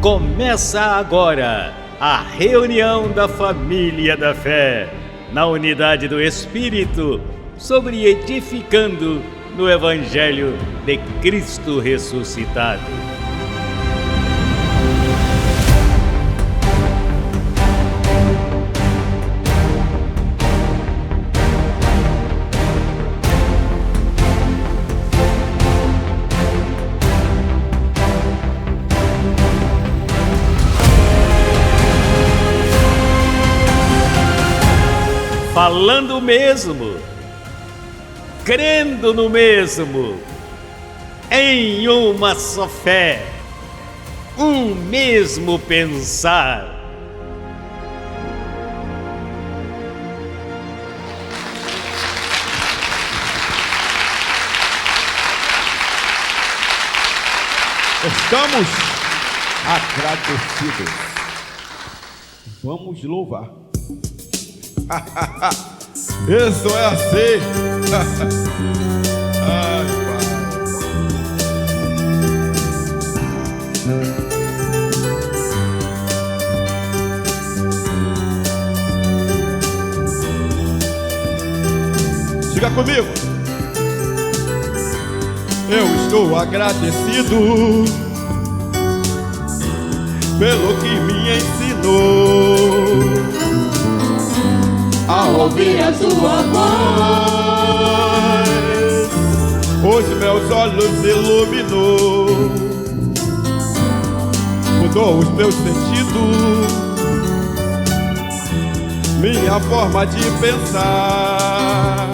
Começa agora a reunião da família da fé, na unidade do Espírito, sobre edificando no Evangelho de Cristo ressuscitado. Falando o mesmo, crendo no mesmo, em uma só fé, um mesmo pensar. Estamos agradecidos. Vamos louvar. Isso é assim. Ai, Pai. Diga comigo. Eu estou agradecido pelo que me ensinou ao ouvir a tua voz. Os meus olhos iluminou, mudou os meus sentidos, minha forma de pensar.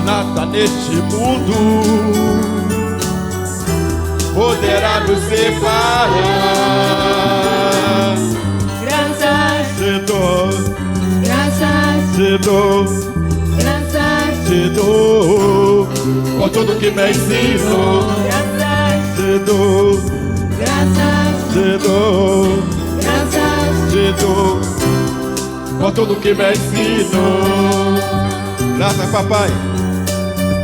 Nada neste mundo poderá nos separar. Graças te dou, te dou por tudo que me ensinou. Te dou, te dou, te dou por tudo que me ensinou. Graças, papai,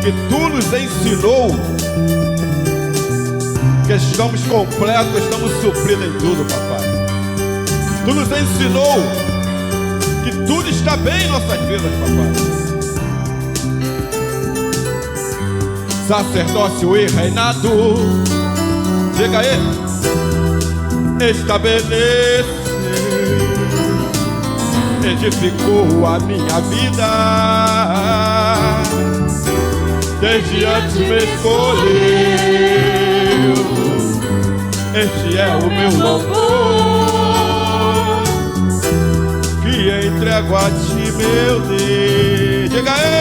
que tu nos ensinou que estamos completos, estamos supridos em tudo, papai. Tu nos ensinou que tudo está bem em nossas vidas, papai. Sacerdócio e reinado, diga aí, estabelece, edificou a minha vida, desde antes me escolheu. Este é o meu louvor, que entrego a ti, meu Deus. Diga aí.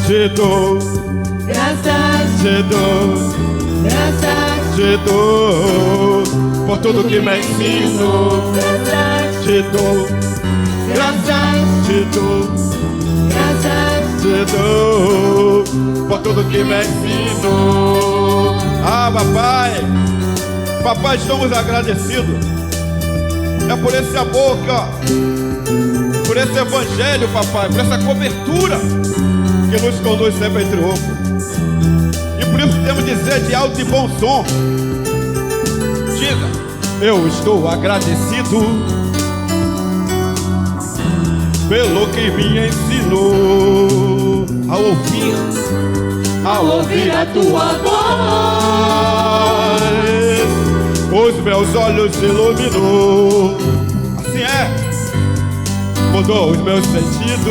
Te dou, te dou, te dou por tudo que me ensinou. Te dou, te dou, te dou por tudo que me ensinou. Ah, papai, estamos agradecidos. É por esse amor que, ó, por esse evangelho, papai, por essa cobertura que nos conduz sempre em triunfo. E por isso temos que dizer de alto e bom som: diga, eu estou agradecido pelo que me ensinou a ouvir a tua voz. Os meus olhos iluminou, assim é, mudou os meus sentidos,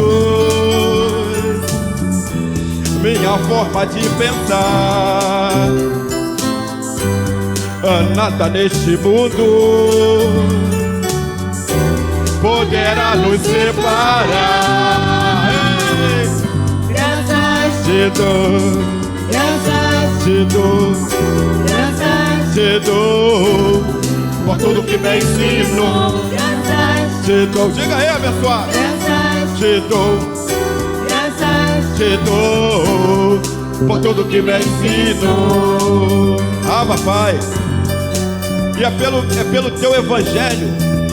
minha forma de pensar. Nada neste mundo poderá nos separar. Te dou, te dou, te dou por tudo que me ensinou. Te dou, diga aí, abençoado. Te dou, te dou por tudo que me ensinou. Ah, papai, e é pelo teu evangelho,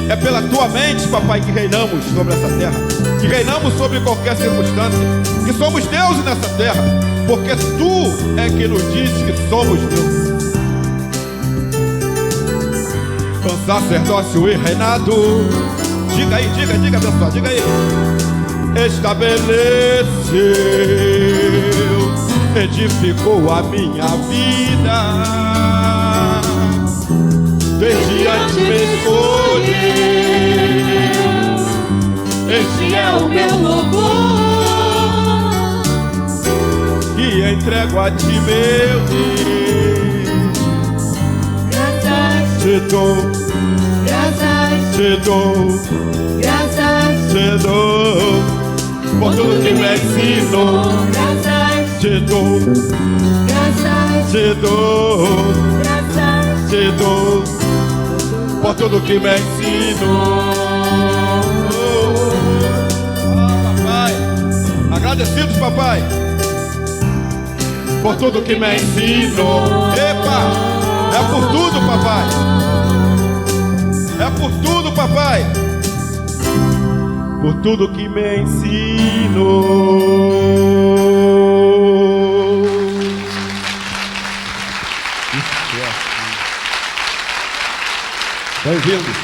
é pela tua mente, papai, que reinamos sobre essa terra, que reinamos sobre qualquer circunstância, que somos deuses nessa terra, porque tu é que nos diz que somos Deus. sacerdócio e reinado. Diga aí, diga pessoal, diga aí. Estabeleceu, edificou a minha vida. Desde antes me escolheu. Este é o meu louvor, que entrego a ti, meu Deus. graças, Te dou, graças, te dou, graças, te dou, por tudo que me ensinou. graças, Te dou, graças, te dou, graças, te dou, por tudo que me ensinou. Papai, agradecidos, papai, por tudo que me ensinou. Epa, é por tudo, papai. É por tudo, papai. Por tudo que me ensinou. Bem-vindos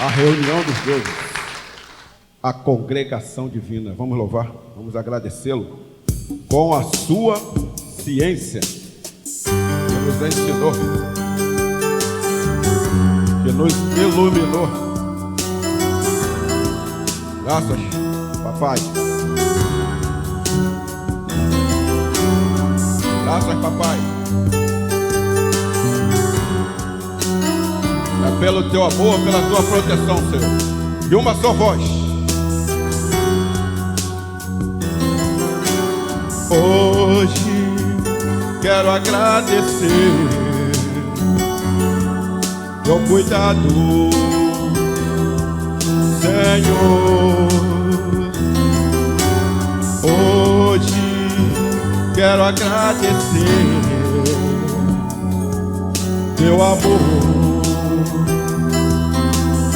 à reunião dos deuses, a congregação divina. Vamos louvar, vamos agradecê-lo com a sua ciência que nos ensinou, que nos iluminou. Graças, papai. Graças, papai. É pelo teu amor, pela tua proteção, Senhor. E uma só voz. Hoje quero agradecer teu cuidado, Senhor. Hoje quero agradecer teu amor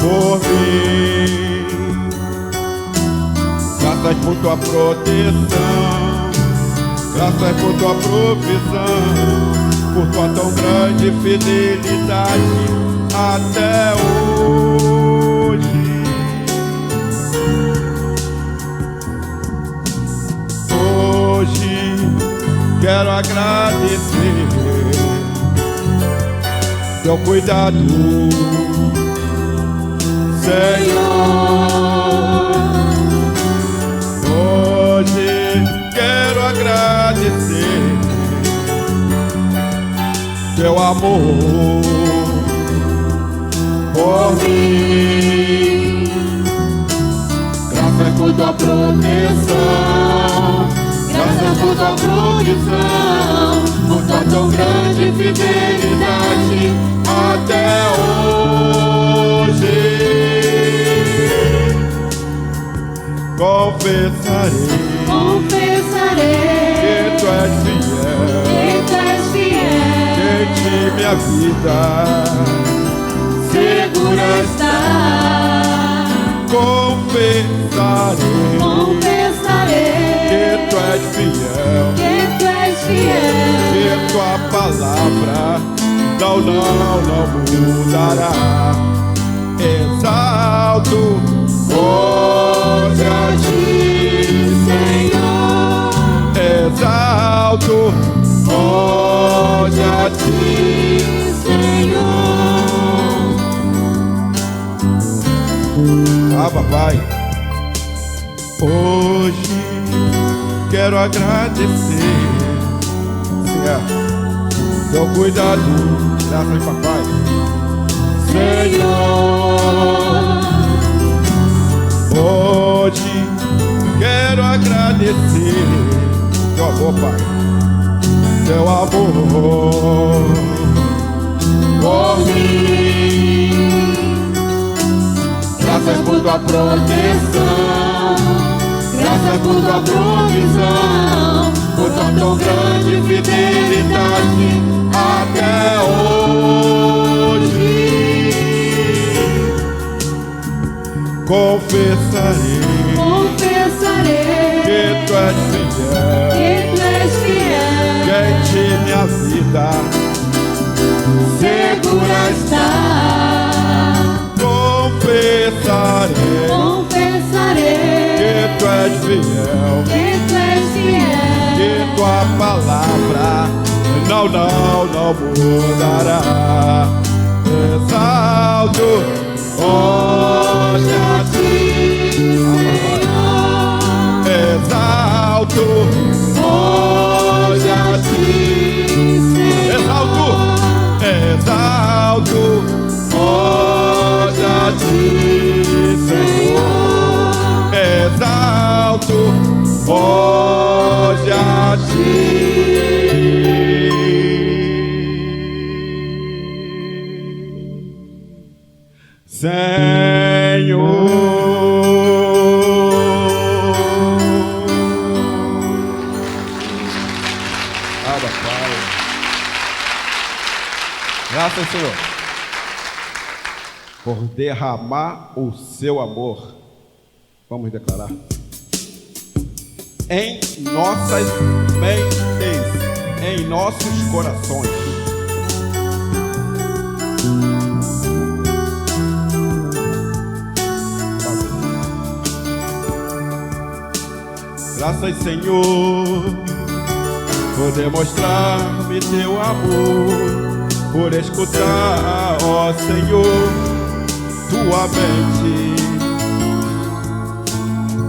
por mim. Graças por tua proteção, graças por tua provisão, por tua tão grande fidelidade até hoje. Hoje quero agradecer teu cuidado, Senhor. Hoje quero agradecer teu amor por mim. Graças por tua proteção, graças por tua provisão, por tua tão grande fidelidade até hoje. Confessarei que tu és fiel, que em ti minha vida segura está. Confessarei que tu és fiel, que tua palavra não mudará. Exalto hoje a ti, Senhor. Exalto hoje a ti, Senhor. Ah, papai. Hoje quero agradecer, Senhor, teu cuidado. Graças, papai. Senhor, hoje quero agradecer teu amor, Pai, teu amor por mim. Graças por tua proteção, graças por tua provisão, por tua tão grande fidelidade até hoje. Confessarei que tu és fiel, que em ti minha vida segura está. palavra não mudará. Exalto hoje a ti, exalto hoje a ti, exalto hoje a ti, Senhor, exalto hoje a ti. Senhor, Abba, Pai. Graças, Senhor, por derramar o seu amor. Vamos declarar. Em nossas mentes, em nossos corações. Graças, Senhor, por demonstrar-me teu amor, por escutar, ó Senhor, tua mente.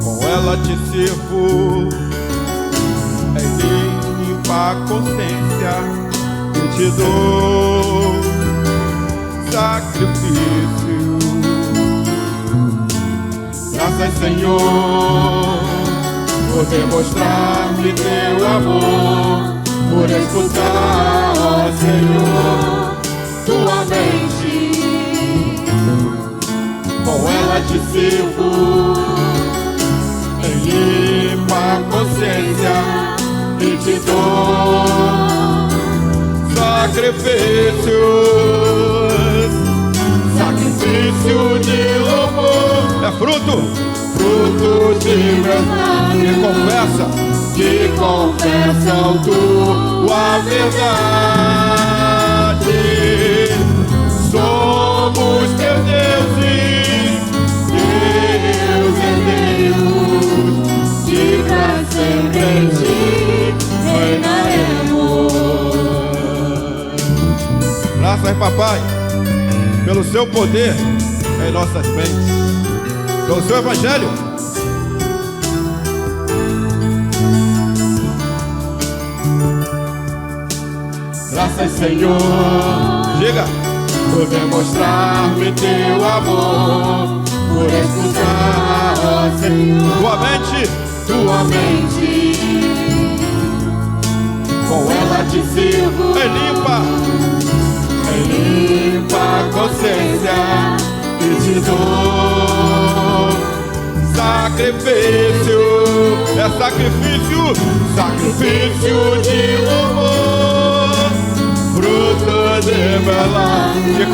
Com ela te sirvo, em limpa consciência, e te dou sacrifício. Graças, Senhor, por demonstrar-me teu amor, por escutar, ó Senhor, tua mente. Com ela te sirvo, em limpa consciência, e te dou sacrifícios, sacrifício de louvor. É fruto de meus lábios que confessam tua verdade. Somos teus deuses, Deus herdeiros, que pra sempre em ti reinaremos. Graças, Papai, pelo seu poder em nossas mentes, pelo seu evangelho. Graças, Senhor, diga, por demonstrar-me teu amor, por escutar, ó Senhor, tua mente. Com ela te sirvo, em limpa consciência, e te dou sacrifício. É sacrifício de louvor, fruto de meu lábio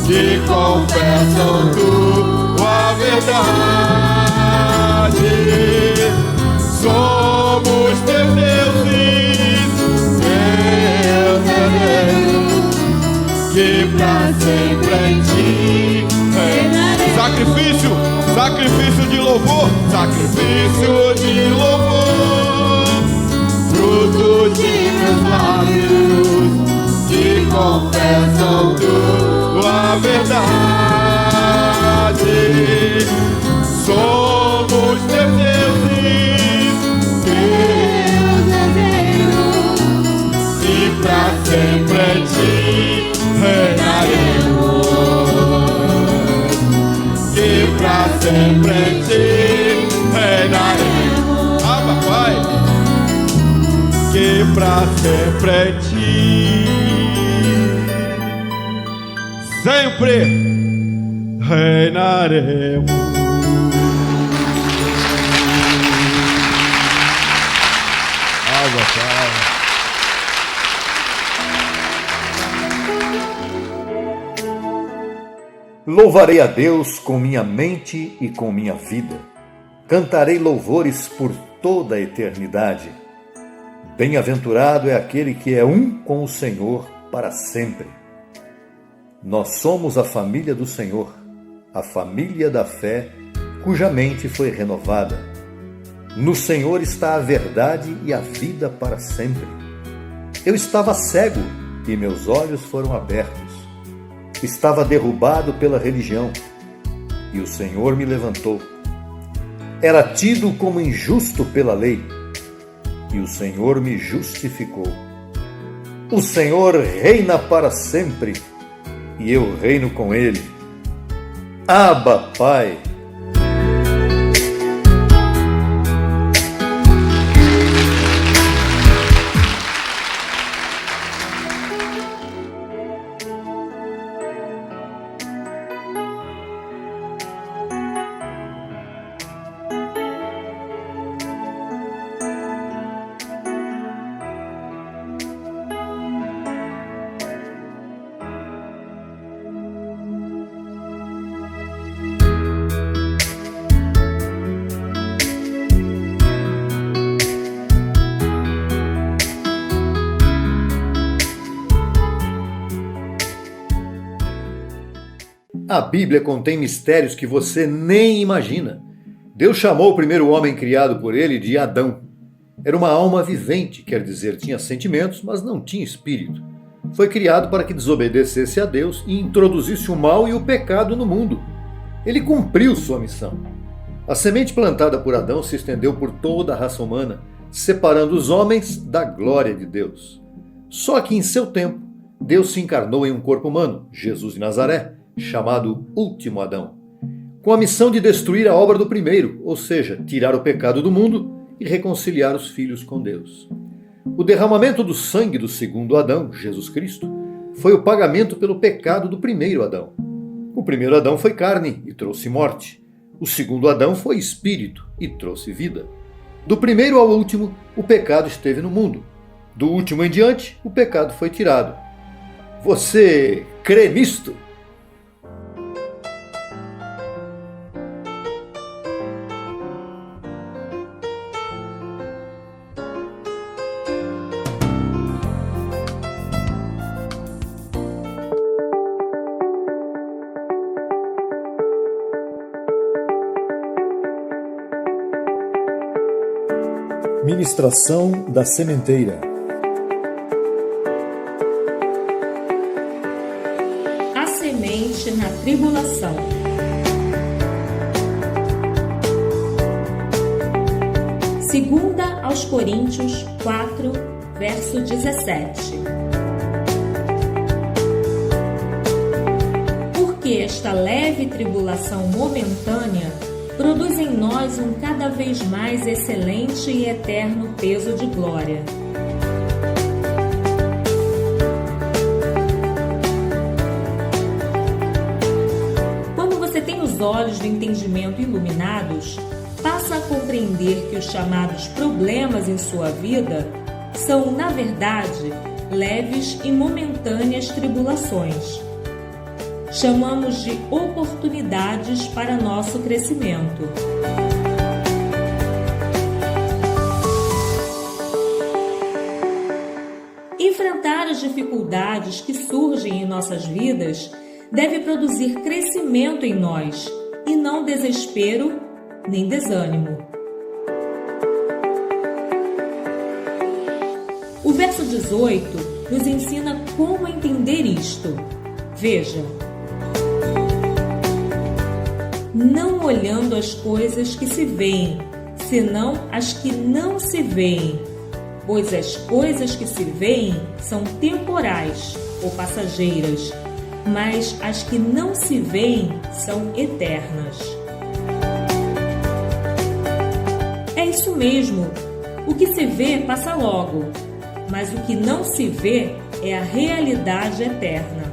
que confessam tua verdade. Somos teus deuses, Deus herdeiros, que pra sempre em ti reinaremos. Sacrifício de louvor, fruto de meus lábios que confessam tua verdade. Somos teus deuses, Deus herdeiros, e pra sempre em ti reinaremos. E pra sempre em ti reinaremos. Abba, Pai, que pra sempre em ti sempre reinaremos. Abba, Pai. Louvarei a Deus com minha mente e com minha vida. Cantarei louvores por toda a eternidade. Bem-aventurado é aquele que é um com o Senhor para sempre. Nós somos a família do Senhor, a família da fé, cuja mente foi renovada. No Senhor está a verdade e a vida para sempre. Eu estava cego e meus olhos foram abertos. Estava derrubado pela religião e o Senhor me levantou. Era tido como injusto pela lei e o Senhor me justificou. O Senhor reina para sempre e eu reino com Ele. Abba, Pai! A Bíblia contém mistérios que você nem imagina. Deus chamou o primeiro homem criado por ele de Adão. Era uma alma vivente, quer dizer, tinha sentimentos, mas não tinha espírito. Foi criado para que desobedecesse a Deus e introduzisse o mal e o pecado no mundo. Ele cumpriu sua missão. A semente plantada por Adão se estendeu por toda a raça humana, separando os homens da glória de Deus. Só que em seu tempo, Deus se encarnou em um corpo humano, Jesus de Nazaré, chamado Último Adão, com a missão de destruir a obra do primeiro, ou seja, tirar o pecado do mundo e reconciliar os filhos com Deus. O derramamento do sangue do segundo Adão, Jesus Cristo, foi o pagamento pelo pecado do primeiro Adão. O primeiro Adão foi carne e trouxe morte. O segundo Adão foi espírito e trouxe vida. Do primeiro ao último, o pecado esteve no mundo. Do último em diante, o pecado foi tirado. Você crê nisto? Ministração da Sementeira. A semente na tribulação. Segunda aos Coríntios 4, verso 17. Porque esta leve tribulação momentânea produz em nós um cada vez mais excelente e eterno peso de glória. Quando você tem os olhos do entendimento iluminados, passa a compreender que os chamados problemas em sua vida são, na verdade, leves e momentâneas tribulações. Chamamos de oportunidades para nosso crescimento. Enfrentar as dificuldades que surgem em nossas vidas deve produzir crescimento em nós e não desespero nem desânimo. O verso 18 nos ensina como entender isto. Veja. Não olhando as coisas que se veem, senão as que não se veem, pois as coisas que se veem são temporais ou passageiras, mas as que não se veem são eternas. É isso mesmo, o que se vê passa logo, mas o que não se vê é a realidade eterna.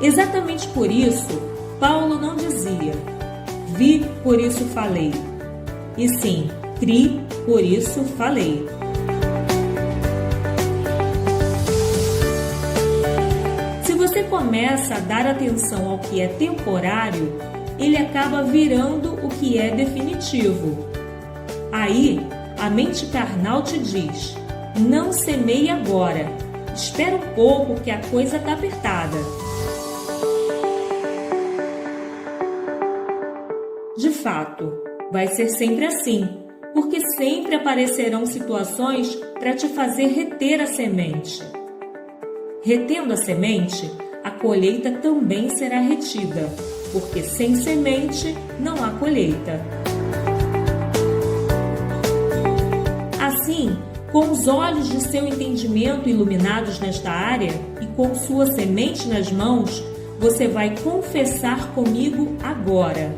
Exatamente por isso, Paulo não dizia, vi, por isso falei, e sim, cri, por isso falei. Se você começa a dar atenção ao que é temporário, ele acaba virando o que é definitivo. Aí, a mente carnal te diz, não semeie agora, espera um pouco que a coisa está apertada. fato, vai ser sempre assim, porque sempre aparecerão situações para te fazer reter a semente. Retendo a semente, a colheita também será retida, porque sem semente não há colheita. Assim, com os olhos de seu entendimento iluminados nesta área e com sua semente nas mãos, você vai confessar comigo agora.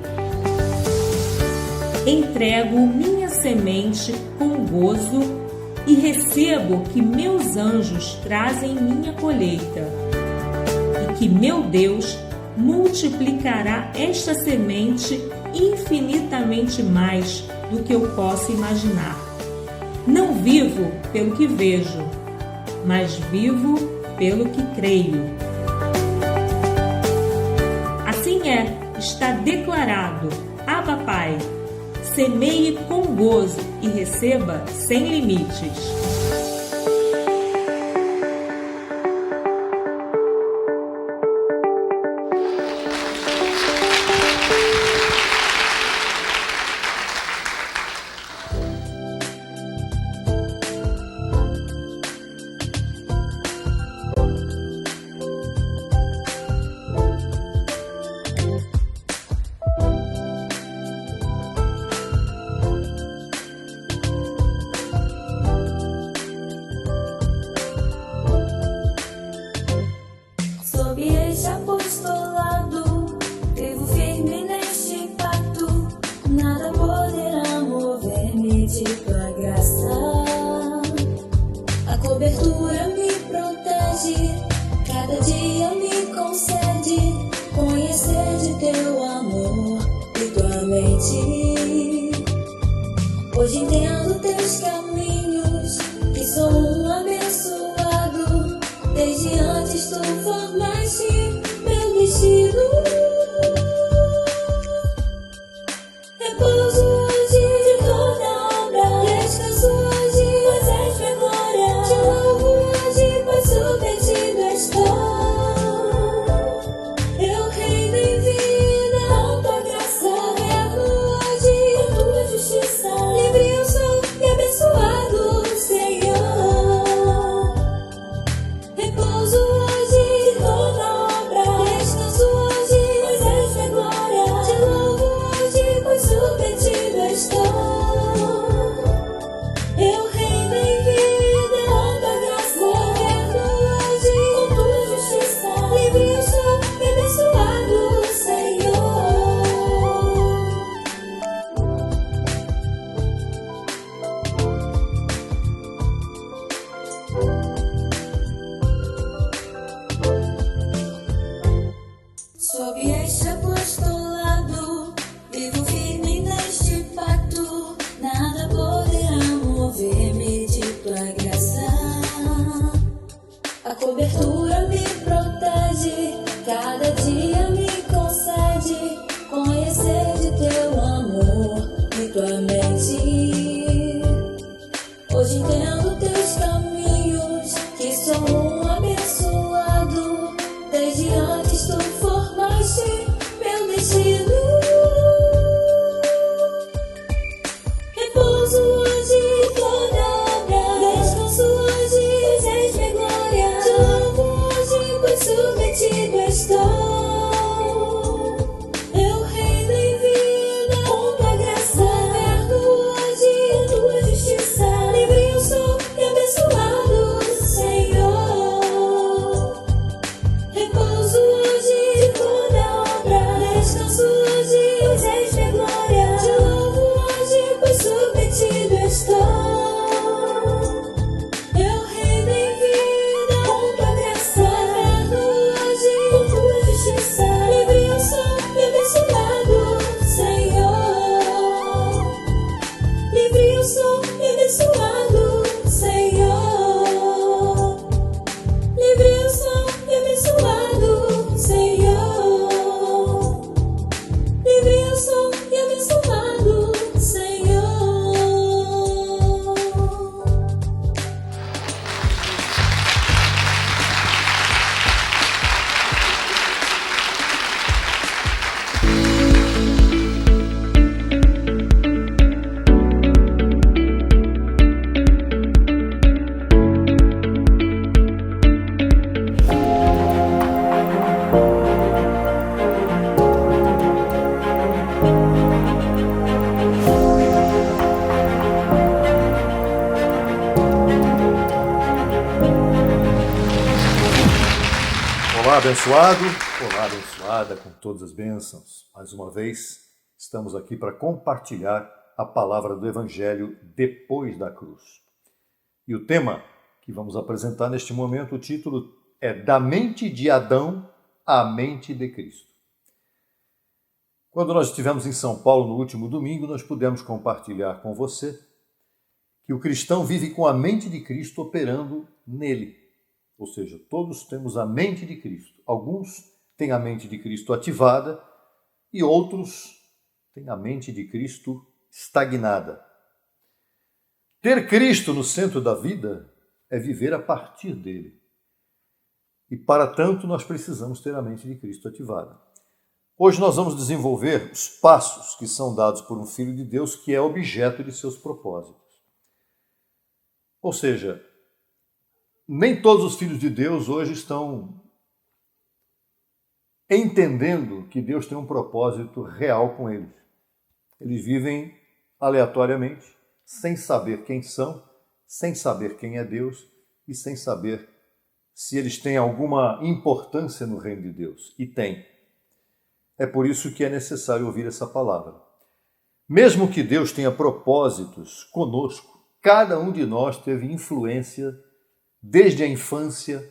Entrego minha semente com gozo e recebo que meus anjos trazem minha colheita e que meu Deus multiplicará esta semente infinitamente mais do que eu posso imaginar. Não vivo pelo que vejo, mas vivo pelo que creio. Assim é, está declarado. Abba, Pai, semeie com gozo e receba sem limites. Sob este apostolado, vivo firme neste pacto, nada poderá mover-me de tua graça. A cobertura me protege, cada dia me concede conhecer de teu amor e tua mente. Hoje entendo teus caminhos, que sou um abençoado, desde antes tu formaste meu destino. Repouso hoje de toda obra, descanso hoje, pois és minha glória. Te louvo hoje, pois submetido estou. Eu reino em vida, com tua graça. Governo hoje, com tua justiça. Livre eu sou e abençoado, Senhor. Repouso hoje de toda obra, descanso hoje, pois és minha glória. Te louvo hoje, pois submetido estou. Eu reino em vida, com tua graça. Governo hoje, com tua justiça. Livre eu sou e abençoado, Senhor. Sob este apostolado, vivo firme neste pacto, nada poderá mover-me de tua graça. A cobertura me protege, cada dia me concede conhecer de teu amor e tua mente. Hoje entendo teus caminhos, que sou um abençoado, desde antes tu formaste meu destino. Repouso hoje toda obra, descanso hoje, pois és minha glória. Te louvo hoje, pois submetido estou. Eu reino em vida, com tua graça. Governo hoje, com tua justiça. Livre eu sou e abençoado, Senhor. Repouso hoje de toda obra, descanso hoje, pois és minha glória. Te louvo hoje, pois submetido estou. Eu reino em vida, com tua graça. Governo hoje, com tua justiça. Olá, abençoado. Olá, abençoada, com todas as bênçãos. Mais uma vez, estamos aqui para compartilhar a palavra do Evangelho depois da cruz. E o tema que vamos apresentar neste momento, o título é Da Mente de Adão à Mente de Cristo. Quando nós estivemos em São Paulo no último domingo, nós pudemos compartilhar com você que o cristão vive com a mente de Cristo operando nele. Ou seja, todos temos a mente de Cristo. Alguns têm a mente de Cristo ativada e outros têm a mente de Cristo estagnada. Ter Cristo no centro da vida é viver a partir dele. E para tanto nós precisamos ter a mente de Cristo ativada. Hoje nós vamos desenvolver os passos que são dados por um Filho de Deus que é objeto de seus propósitos. Ou seja, nem todos os filhos de Deus hoje estão entendendo que Deus tem um propósito real com eles. Eles vivem aleatoriamente, sem saber quem são, sem saber quem é Deus e sem saber se eles têm alguma importância no reino de Deus. E tem. É por isso que é necessário ouvir essa palavra. Mesmo que Deus tenha propósitos conosco, cada um de nós teve influência desde a infância,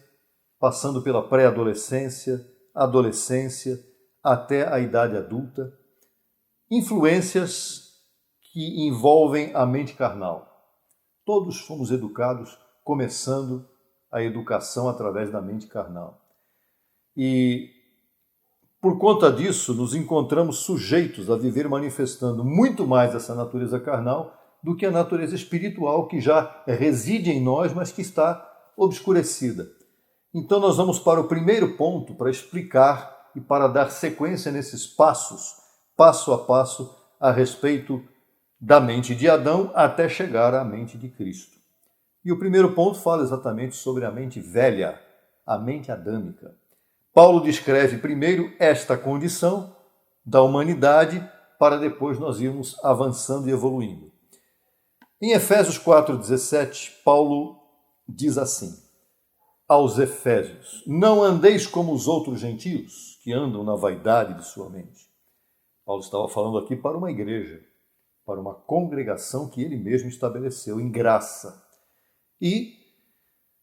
passando pela pré-adolescência, adolescência, até a idade adulta, influências que envolvem a mente carnal. Todos fomos educados começando a educação através da mente carnal. E por conta disso, nos encontramos sujeitos a viver manifestando muito mais essa natureza carnal do que a natureza espiritual que já reside em nós, mas que está obscurecida. Então nós vamos para o primeiro ponto para explicar e para dar sequência nesses passos, passo a passo, a respeito da mente de Adão até chegar à mente de Cristo. E o primeiro ponto fala exatamente sobre a mente velha, a mente adâmica. Paulo descreve primeiro esta condição da humanidade para depois nós irmos avançando e evoluindo. Em Efésios 4,17, Paulo diz assim, aos Efésios, não andeis como os outros gentios, que andam na vaidade de sua mente. Paulo estava falando aqui para uma igreja, para uma congregação que ele mesmo estabeleceu em graça. E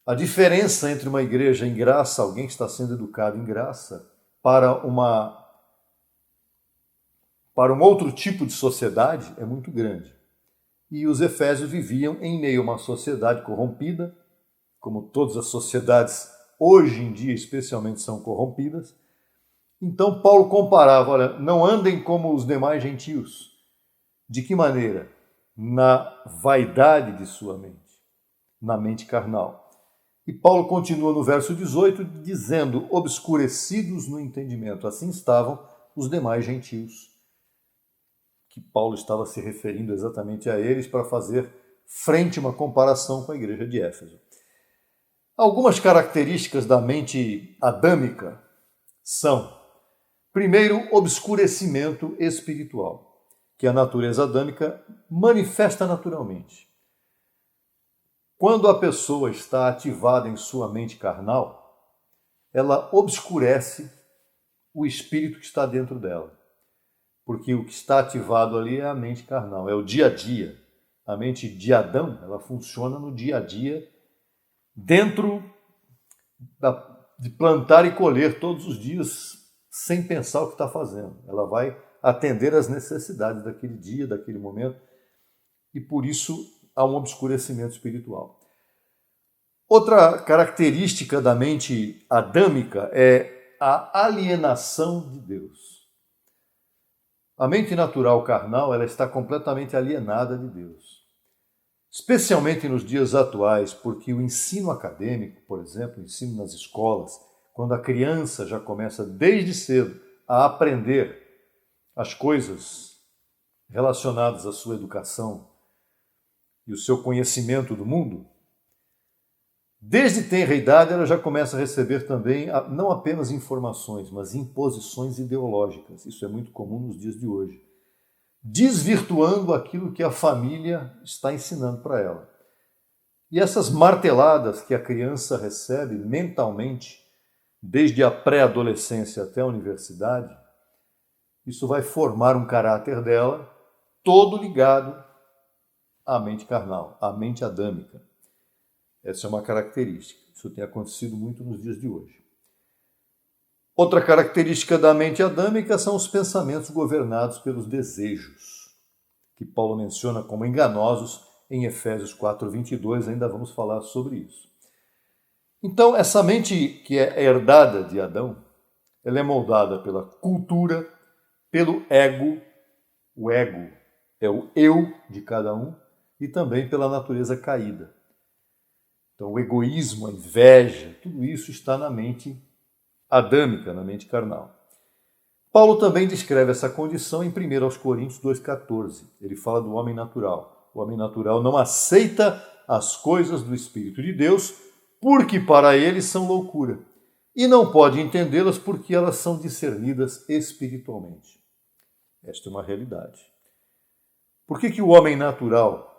a diferença entre uma igreja em graça, alguém que está sendo educado em graça, para um outro tipo de sociedade é muito grande. E os efésios viviam em meio a uma sociedade corrompida, como todas as sociedades hoje em dia especialmente são corrompidas. Então Paulo comparava, olha, não andem como os demais gentios. De que maneira? Na vaidade de sua mente, na mente carnal. E Paulo continua no verso 18 dizendo, obscurecidos no entendimento, assim estavam os demais gentios. Que Paulo estava se referindo exatamente a eles para fazer frente uma comparação com a igreja de Éfeso. Algumas características da mente adâmica são, primeiro, obscurecimento espiritual, que a natureza adâmica manifesta naturalmente. Quando a pessoa está ativada em sua mente carnal, ela obscurece o espírito que está dentro dela. Porque o que está ativado ali é a mente carnal, é o dia a dia. A mente de Adão, ela funciona no dia a dia, dentro de plantar e colher todos os dias, sem pensar o que está fazendo. Ela vai atender às necessidades daquele dia, daquele momento, e por isso há um obscurecimento espiritual. Outra característica da mente adâmica é a alienação de Deus. A mente natural carnal, ela está completamente alienada de Deus. Especialmente nos dias atuais, porque o ensino acadêmico, por exemplo, o ensino nas escolas, quando a criança já começa desde cedo a aprender as coisas relacionadas à sua educação e o seu conhecimento do mundo, desde tenra idade ela já começa a receber também não apenas informações, mas imposições ideológicas. Isso é muito comum nos dias de hoje. Desvirtuando aquilo que a família está ensinando para ela. E essas marteladas que a criança recebe mentalmente desde a pré-adolescência até a universidade, isso vai formar um caráter dela todo ligado à mente carnal, à mente adâmica. Essa é uma característica. Isso tem acontecido muito nos dias de hoje. Outra característica da mente adâmica são os pensamentos governados pelos desejos, que Paulo menciona como enganosos em Efésios 4:22, ainda vamos falar sobre isso. Então, essa mente que é herdada de Adão, ela é moldada pela cultura, pelo ego, o ego é o eu de cada um, e também pela natureza caída. Então, o egoísmo, a inveja, tudo isso está na mente adâmica, na mente carnal. Paulo também descreve essa condição em 1 Coríntios 2,14. Ele fala do homem natural. O homem natural não aceita as coisas do Espírito de Deus, porque para ele são loucura, e não pode entendê-las porque elas são discernidas espiritualmente. Esta é uma realidade. Por que o homem natural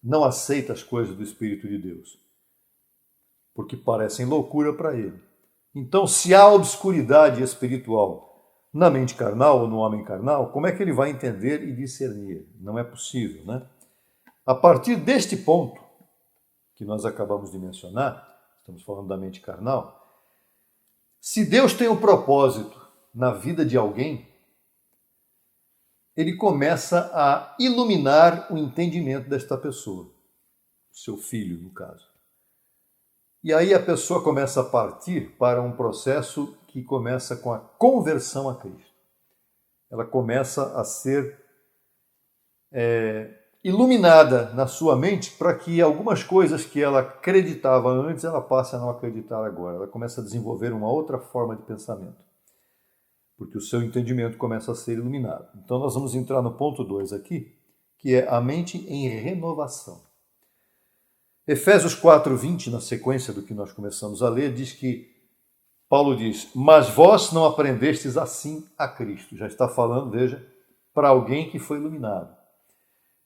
não aceita as coisas do Espírito de Deus? Porque parecem loucura para ele. Então, se há obscuridade espiritual na mente carnal ou no homem carnal, como é que ele vai entender e discernir? Não é possível, né? A partir deste ponto que nós acabamos de mencionar, estamos falando da mente carnal, se Deus tem um propósito na vida de alguém, ele começa a iluminar o entendimento desta pessoa, seu filho, no caso. E aí a pessoa começa a partir para um processo que começa com a conversão a Cristo. Ela começa a ser iluminada na sua mente para que algumas coisas que ela acreditava antes, ela passe a não acreditar agora. Ela começa a desenvolver uma outra forma de pensamento, porque o seu entendimento começa a ser iluminado. Então nós vamos entrar no ponto 2 aqui, que é a mente em renovação. Efésios 4:20, na sequência do que nós começamos a ler, diz que Paulo diz: mas vós não aprendestes assim a Cristo. Já está falando, veja, para alguém que foi iluminado.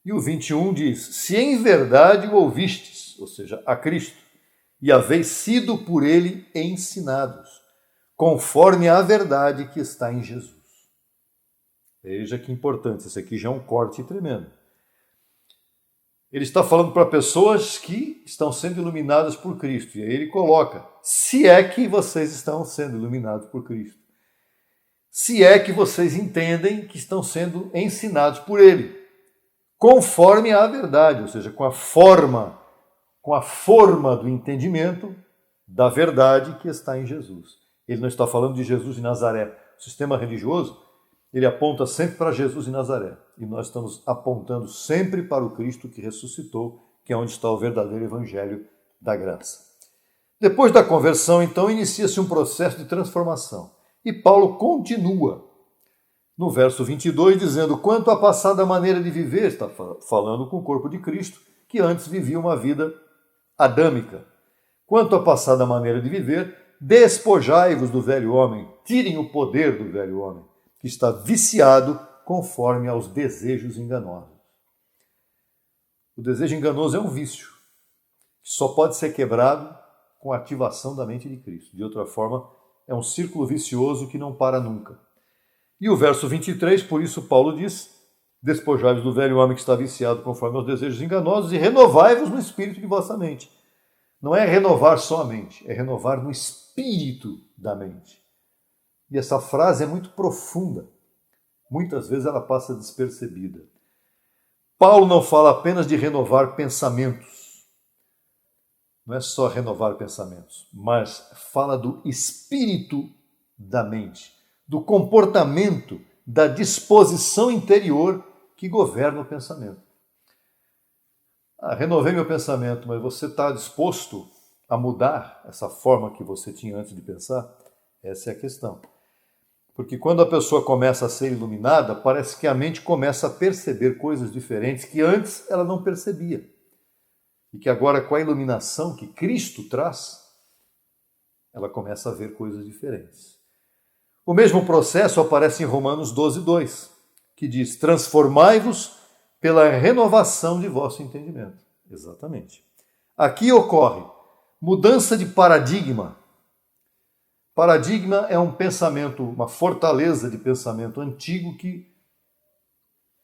E o 21 diz: se em verdade o ouvistes, ou seja, a Cristo, e haveis sido por ele ensinados, conforme a verdade que está em Jesus. Veja que importante, isso aqui já é um corte tremendo. Ele está falando para pessoas que estão sendo iluminadas por Cristo. E aí ele coloca: se é que vocês estão sendo iluminados por Cristo. Se é que vocês entendem que estão sendo ensinados por Ele. Conforme a verdade, ou seja, com a forma do entendimento da verdade que está em Jesus. Ele não está falando de Jesus de Nazaré. O sistema religioso, ele aponta sempre para Jesus de Nazaré. E nós estamos apontando sempre para o Cristo que ressuscitou, que é onde está o verdadeiro evangelho da graça. Depois da conversão, então, inicia-se um processo de transformação. E Paulo continua no verso 22, dizendo: quanto à passada maneira de viver, está falando com o corpo de Cristo, que antes vivia uma vida adâmica. Quanto à passada maneira de viver, despojai-vos do velho homem, tirem o poder do velho homem, que está viciado conforme aos desejos enganosos. O desejo enganoso é um vício, que só pode ser quebrado com a ativação da mente de Cristo. De outra forma, é um círculo vicioso que não para nunca. E o verso 23, por isso Paulo diz: despojai-vos do velho homem que está viciado conforme aos desejos enganosos e renovai-vos no espírito de vossa mente. Não é renovar só a mente, é renovar no espírito da mente. E essa frase é muito profunda. Muitas vezes ela passa despercebida. Paulo não fala apenas de renovar pensamentos. Não é só renovar pensamentos, mas fala do espírito da mente, do comportamento, da disposição interior que governa o pensamento. Renovei meu pensamento, mas você está disposto a mudar essa forma que você tinha antes de pensar? Essa é a questão. Porque quando a pessoa começa a ser iluminada, parece que a mente começa a perceber coisas diferentes que antes ela não percebia. E que agora, com a iluminação que Cristo traz, ela começa a ver coisas diferentes. O mesmo processo aparece em Romanos 12:2, que diz: transformai-vos pela renovação de vosso entendimento. Exatamente. Aqui ocorre mudança de paradigma. Paradigma é um pensamento, uma fortaleza de pensamento antigo que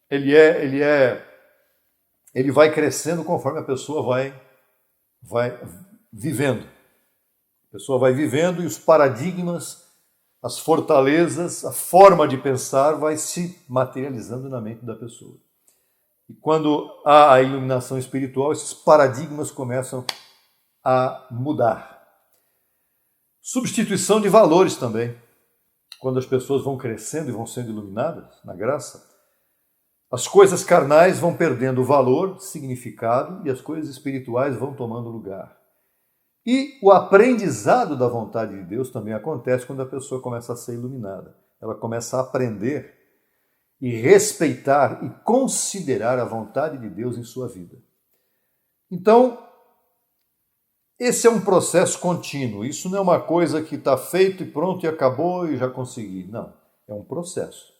ele vai crescendo conforme a pessoa vai vivendo. A pessoa vai vivendo e os paradigmas, as fortalezas, a forma de pensar vai se materializando na mente da pessoa. E quando há a iluminação espiritual, esses paradigmas começam a mudar. Substituição de valores também. Quando as pessoas vão crescendo e vão sendo iluminadas na graça, as coisas carnais vão perdendo valor, significado, e as coisas espirituais vão tomando lugar. E o aprendizado da vontade de Deus também acontece quando a pessoa começa a ser iluminada. Ela começa a aprender e respeitar e considerar a vontade de Deus em sua vida. Então, esse é um processo contínuo. Isso não é uma coisa que está feito e pronto e acabou e já consegui. Não, é um processo.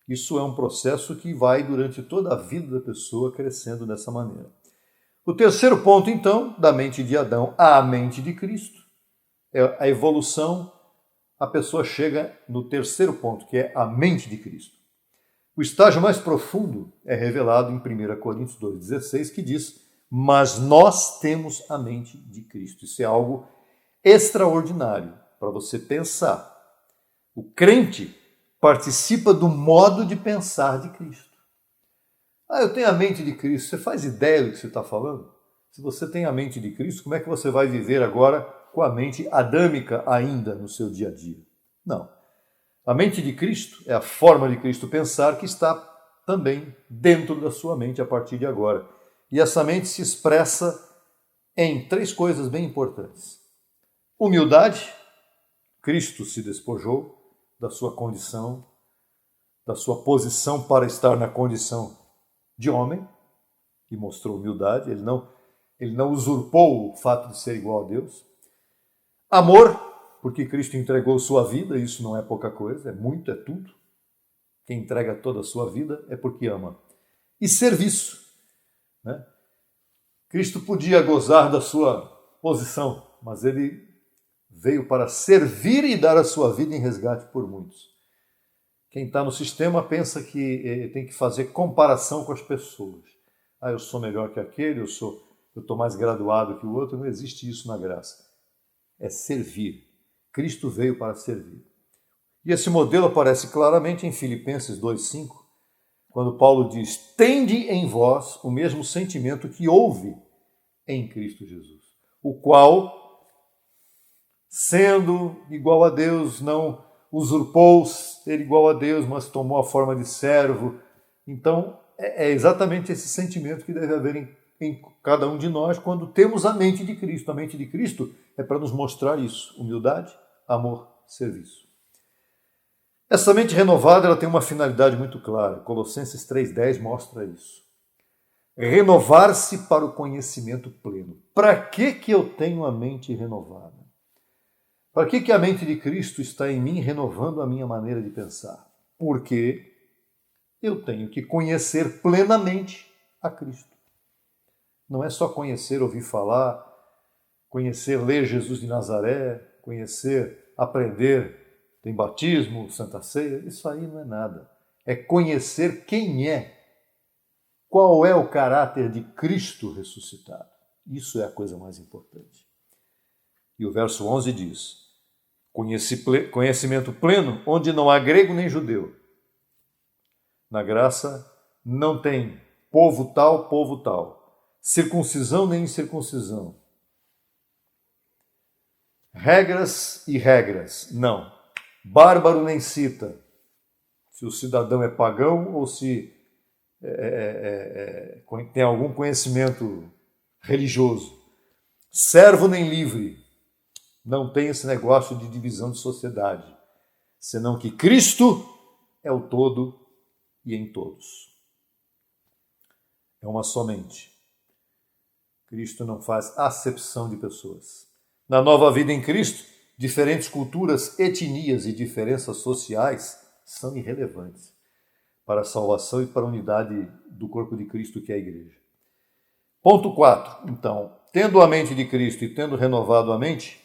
Isso é um processo que vai durante toda a vida da pessoa crescendo dessa maneira. O terceiro ponto, então, da mente de Adão à mente de Cristo, é a evolução. A pessoa chega no terceiro ponto, que é a mente de Cristo. O estágio mais profundo é revelado em 1 Coríntios 2,16, que diz: mas nós temos a mente de Cristo. Isso é algo extraordinário para você pensar. O crente participa do modo de pensar de Cristo. Eu tenho a mente de Cristo. Você faz ideia do que você está falando? Se você tem a mente de Cristo, como é que você vai viver agora com a mente adâmica ainda no seu dia a dia? Não. A mente de Cristo é a forma de Cristo pensar que está também dentro da sua mente a partir de agora. E essa mente se expressa em três coisas bem importantes. Humildade. Cristo se despojou da sua condição, da sua posição para estar na condição de homem, e mostrou humildade. Ele não usurpou o fato de ser igual a Deus. Amor, porque Cristo entregou sua vida, isso não é pouca coisa, é muito, é tudo. Quem entrega toda a sua vida é porque ama. E serviço. Né? Cristo podia gozar da sua posição, mas ele veio para servir e dar a sua vida em resgate por muitos. Quem está no sistema pensa que tem que fazer comparação com as pessoas. Eu sou melhor que aquele, eu estou mais graduado que o outro. Não existe isso na graça. É servir. Cristo veio para servir. E esse modelo aparece claramente em Filipenses 2,5, quando Paulo diz: tende em vós o mesmo sentimento que houve em Cristo Jesus, o qual, sendo igual a Deus, não usurpou ser igual a Deus, mas tomou a forma de servo. Então, é exatamente esse sentimento que deve haver em cada um de nós quando temos a mente de Cristo. A mente de Cristo é para nos mostrar isso: humildade, amor, serviço. Essa mente renovada ela tem uma finalidade muito clara. Colossenses 3,10 mostra isso. Renovar-se para o conhecimento pleno. Para que eu tenho a mente renovada? Para que a mente de Cristo está em mim, renovando a minha maneira de pensar? Porque eu tenho que conhecer plenamente a Cristo. Não é só conhecer, ouvir falar, conhecer, ler Jesus de Nazaré, conhecer, aprender, tem batismo, Santa Ceia. Isso aí não é nada. É conhecer quem é, qual é o caráter de Cristo ressuscitado. Isso é a coisa mais importante. E o verso 11 diz: conhecimento pleno, onde não há grego nem judeu. Na graça não tem povo tal, circuncisão nem incircuncisão, regras e regras, não. Bárbaro nem cita se o cidadão é pagão ou se tem algum conhecimento religioso. Servo nem livre. Não tem esse negócio de divisão de sociedade, senão que Cristo é o todo e em todos. É uma só mente. Cristo não faz acepção de pessoas. Na nova vida em Cristo, diferentes culturas, etnias e diferenças sociais são irrelevantes para a salvação e para a unidade do corpo de Cristo, que é a igreja. Ponto 4. Então, tendo a mente de Cristo e tendo renovado a mente,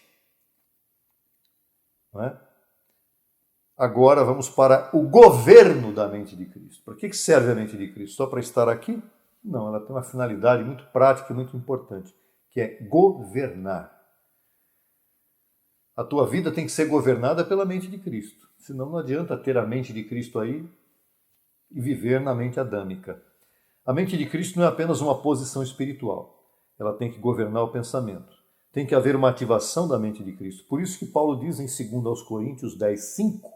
não é? Agora vamos para o governo da mente de Cristo. Para que serve a mente de Cristo? Só para estar aqui? Não, ela tem uma finalidade muito prática e muito importante, que é governar. A tua vida tem que ser governada pela mente de Cristo. Senão não adianta ter a mente de Cristo aí e viver na mente adâmica. A mente de Cristo não é apenas uma posição espiritual. Ela tem que governar o pensamento. Tem que haver uma ativação da mente de Cristo. Por isso que Paulo diz em 2 Coríntios 10:5,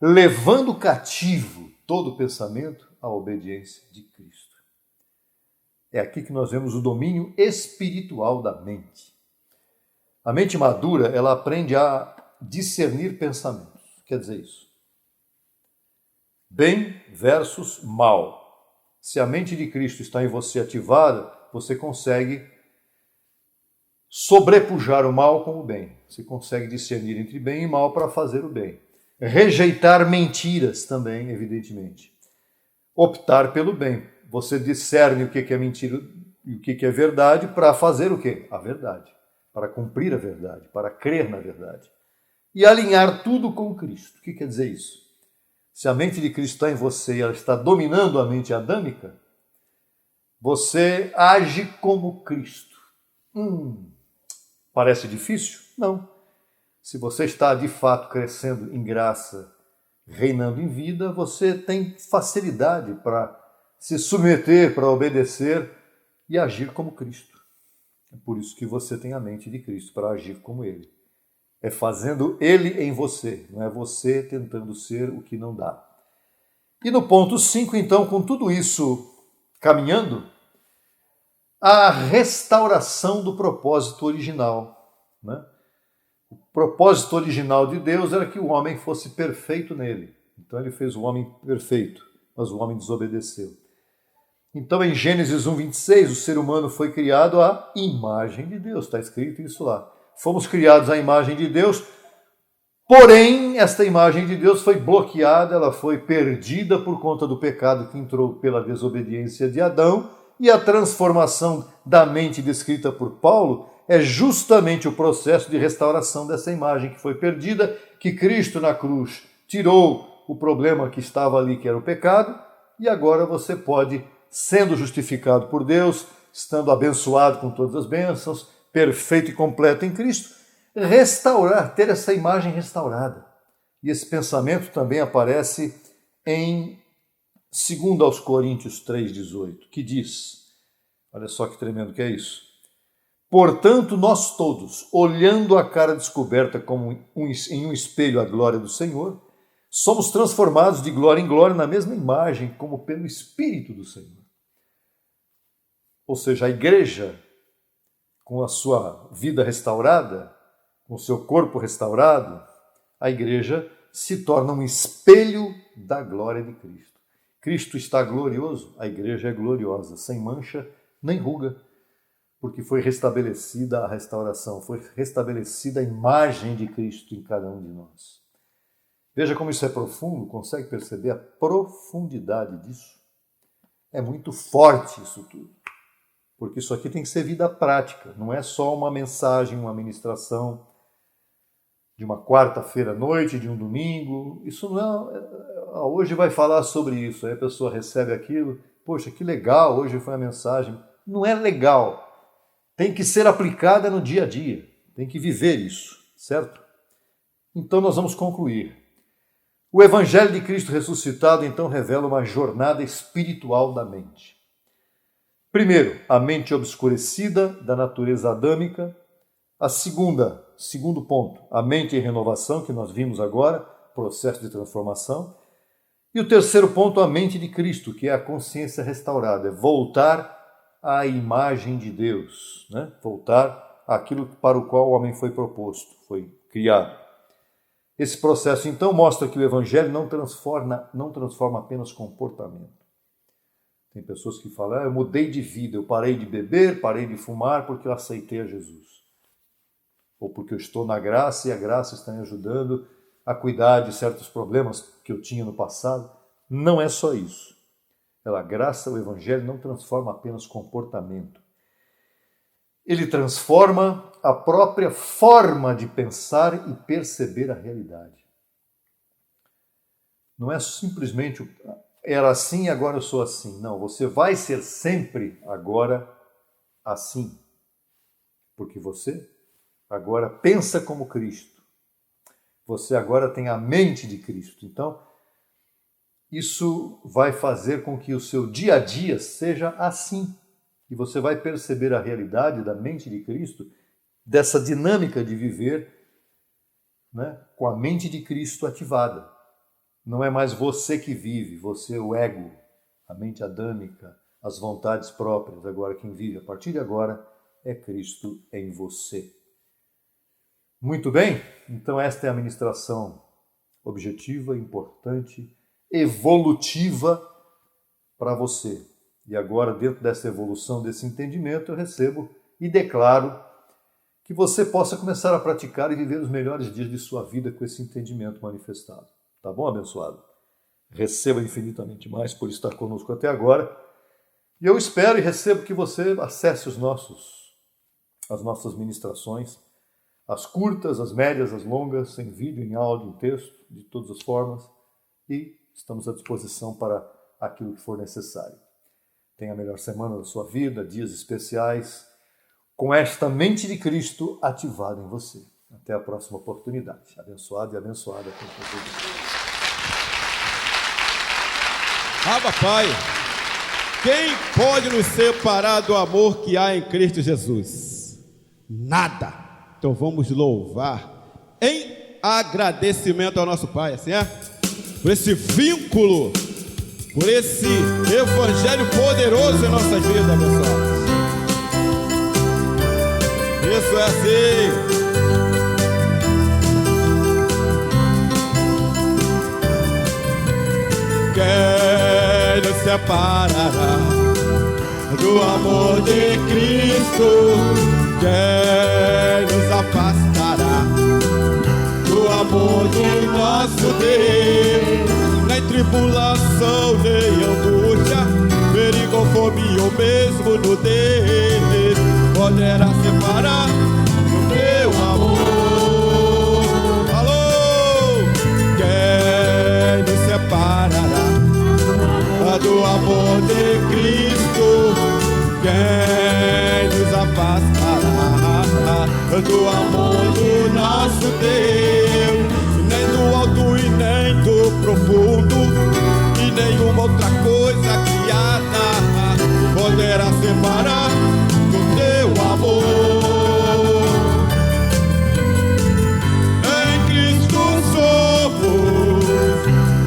levando cativo todo o pensamento à obediência de Cristo. É aqui que nós vemos o domínio espiritual da mente. A mente madura, ela aprende a discernir pensamentos. Quer dizer isso. Bem versus mal. Se a mente de Cristo está em você ativada, você consegue sobrepujar o mal com o bem. Você consegue discernir entre bem e mal para fazer o bem. Rejeitar mentiras também, evidentemente. Optar pelo bem. Você discerne o que é mentira e o que é verdade para fazer o quê? A verdade. Para cumprir a verdade, para crer na verdade. E alinhar tudo com Cristo. O que quer dizer isso? Se a mente de Cristo está em você e ela está dominando a mente adâmica, você age como Cristo. Parece difícil? Não. Se você está de fato crescendo em graça, reinando em vida, você tem facilidade para se submeter, para obedecer e agir como Cristo. É por isso que você tem a mente de Cristo, para agir como Ele. É fazendo Ele em você, não é você tentando ser o que não dá. E no ponto 5, então, com tudo isso caminhando, a restauração do propósito original, né? O propósito original de Deus era que o homem fosse perfeito nele. Então ele fez o homem perfeito, mas o homem desobedeceu. Então em Gênesis 1:26, o ser humano foi criado à imagem de Deus. Está escrito isso lá. Fomos criados à imagem de Deus, porém esta imagem de Deus foi bloqueada, ela foi perdida por conta do pecado que entrou pela desobediência de Adão, e a transformação da mente descrita por Paulo é justamente o processo de restauração dessa imagem que foi perdida, que Cristo na cruz tirou o problema que estava ali, que era o pecado, e agora você pode, sendo justificado por Deus, estando abençoado com todas as bênçãos, perfeito e completo em Cristo, restaurar, ter essa imagem restaurada. E esse pensamento também aparece em 2 Coríntios 3,18, que diz, olha só que tremendo que é isso, portanto, nós todos, olhando a cara descoberta como em um espelho a glória do Senhor, somos transformados de glória em glória na mesma imagem, como pelo Espírito do Senhor. Ou seja, a igreja, com a sua vida restaurada, com o seu corpo restaurado, a igreja se torna um espelho da glória de Cristo. Cristo está glorioso, a igreja é gloriosa, sem mancha nem ruga, porque foi restabelecida a restauração, foi restabelecida a imagem de Cristo em cada um de nós. Veja como isso é profundo, consegue perceber a profundidade disso? É muito forte isso tudo, porque isso aqui tem que ser vida prática, não é só uma mensagem, uma ministração de uma quarta-feira à noite, de um domingo. Isso não é, hoje vai falar sobre isso, aí a pessoa recebe aquilo, poxa, que legal, hoje foi a mensagem. Não é legal. Tem que ser aplicada no dia a dia. Tem que viver isso, certo? Então nós vamos concluir. O Evangelho de Cristo ressuscitado, então, revela uma jornada espiritual da mente. Primeiro, a mente obscurecida da natureza adâmica. Segundo ponto, a mente em renovação, que nós vimos agora, processo de transformação. E o terceiro ponto, a mente de Cristo, que é a consciência restaurada, é voltar à imagem de Deus, né? Voltar àquilo para o qual o homem foi proposto, foi criado. Esse processo, então, mostra que o Evangelho não transforma apenas comportamento. Tem pessoas que falam, eu mudei de vida, eu parei de beber, parei de fumar porque eu aceitei a Jesus. Ou porque eu estou na graça e a graça está me ajudando a cuidar de certos problemas que eu tinha no passado. Não é só isso. A graça, o Evangelho, não transforma apenas comportamento. Ele transforma a própria forma de pensar e perceber a realidade. Não é simplesmente era assim, agora eu sou assim. Não, você vai ser sempre agora assim. Porque você agora pensa como Cristo. Você agora tem a mente de Cristo. Então, isso vai fazer com que o seu dia a dia seja assim. E você vai perceber a realidade da mente de Cristo, dessa dinâmica de viver, né, com a mente de Cristo ativada. Não é mais você que vive, você é o ego, a mente adâmica, as vontades próprias. Agora quem vive a partir de agora é Cristo em você. Muito bem, então esta é a ministração objetiva, importante, evolutiva para você. E agora, dentro dessa evolução, desse entendimento, eu recebo e declaro que você possa começar a praticar e viver os melhores dias de sua vida com esse entendimento manifestado. Tá bom, abençoado? Receba infinitamente mais por estar conosco até agora. E eu espero e recebo que você acesse as nossas ministrações, as curtas, as médias, as longas, em vídeo, em áudio, em texto, de todas as formas. E estamos à disposição para aquilo que for necessário. Tenha a melhor semana da sua vida, dias especiais, com esta mente de Cristo ativada em você. Até a próxima oportunidade. Abençoado e abençoada. Abba, Pai, quem pode nos separar do amor que há em Cristo Jesus? Nada. Então vamos louvar em agradecimento ao nosso Pai, assim é? Por esse vínculo, por esse evangelho poderoso em nossas vidas, pessoal. Isso é assim. Quem nos separará do amor de Cristo? Quem nos afastará do amor de nosso Deus? Nem tribulação, nem angústia, perigo, fome ou mesmo nudez poderá separar do teu amor. Alô! Quem nos separará do amor de Cristo? Quem nos afastará do amor do nosso Deus? Nem do alto e nem do profundo, e nenhuma outra coisa criada poderá separar do teu amor. Em Cristo somos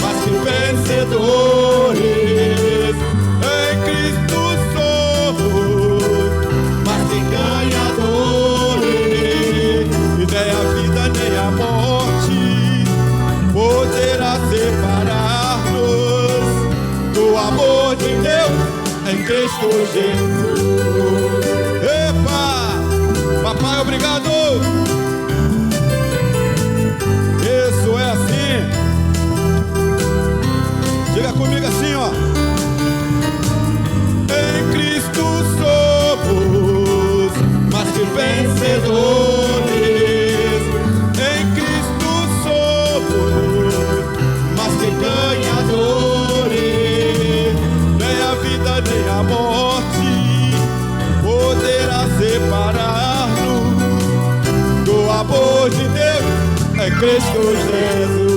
mais que vencedores. Em Cristo somos mais que ganhadores. E nem a vida nem a morte poderá separar-nos do amor de Deus em Cristo Jesus. Epa! Papai, obrigado! Isso é assim. Diga comigo assim, ó. Em Cristo somos mais que vencedores. Em Cristo somos mais que ganhadores. Nem a vida nem a morte poderá separar-nos do amor de Deus em Cristo Jesus.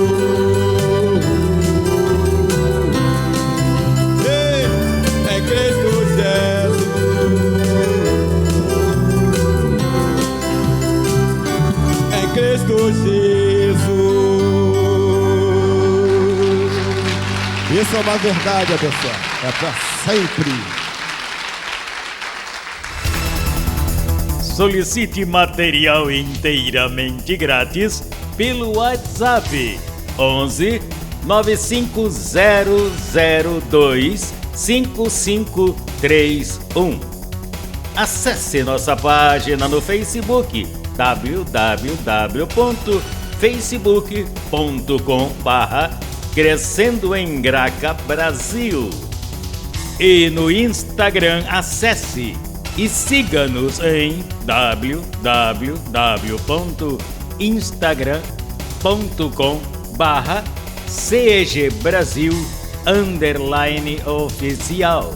Em Cristo Jesus. Em Cristo Jesus. Isso é uma verdade, pessoal. É para sempre. Solicite material inteiramente grátis pelo WhatsApp 11 95002 5531. Acesse nossa página no Facebook www.facebook.com/Crescendo em Graca Brasil. E no Instagram acesse E siga-nos em www.instagram.com/cegbrasil_oficial.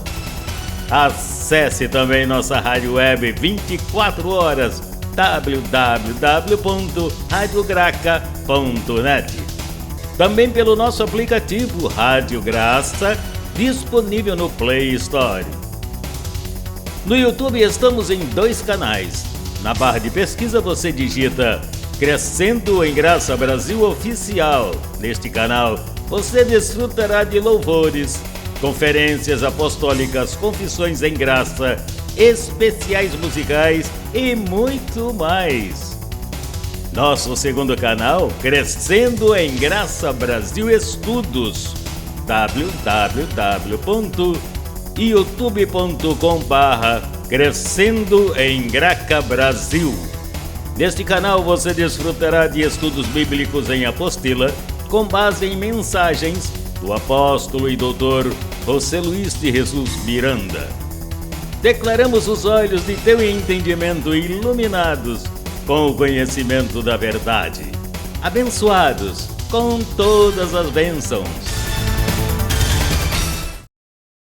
Acesse também nossa rádio web 24 horas www.radiograca.net. Também pelo nosso aplicativo Rádio Graça, disponível no Play Store. No YouTube estamos em 2 canais. Na barra de pesquisa você digita Crescendo em Graça Brasil Oficial. Neste canal você desfrutará de louvores, conferências apostólicas, confissões em graça, especiais musicais e muito mais. Nosso segundo canal, Crescendo em Graça Brasil Estudos, www.youtube.com/Crescendo em Graca Brasil. Neste canal você desfrutará de estudos bíblicos em apostila, com base em mensagens do apóstolo e doutor José Luiz de Jesus Miranda. Declaramos os olhos de teu entendimento iluminados com o conhecimento da verdade, abençoados com todas as bênçãos.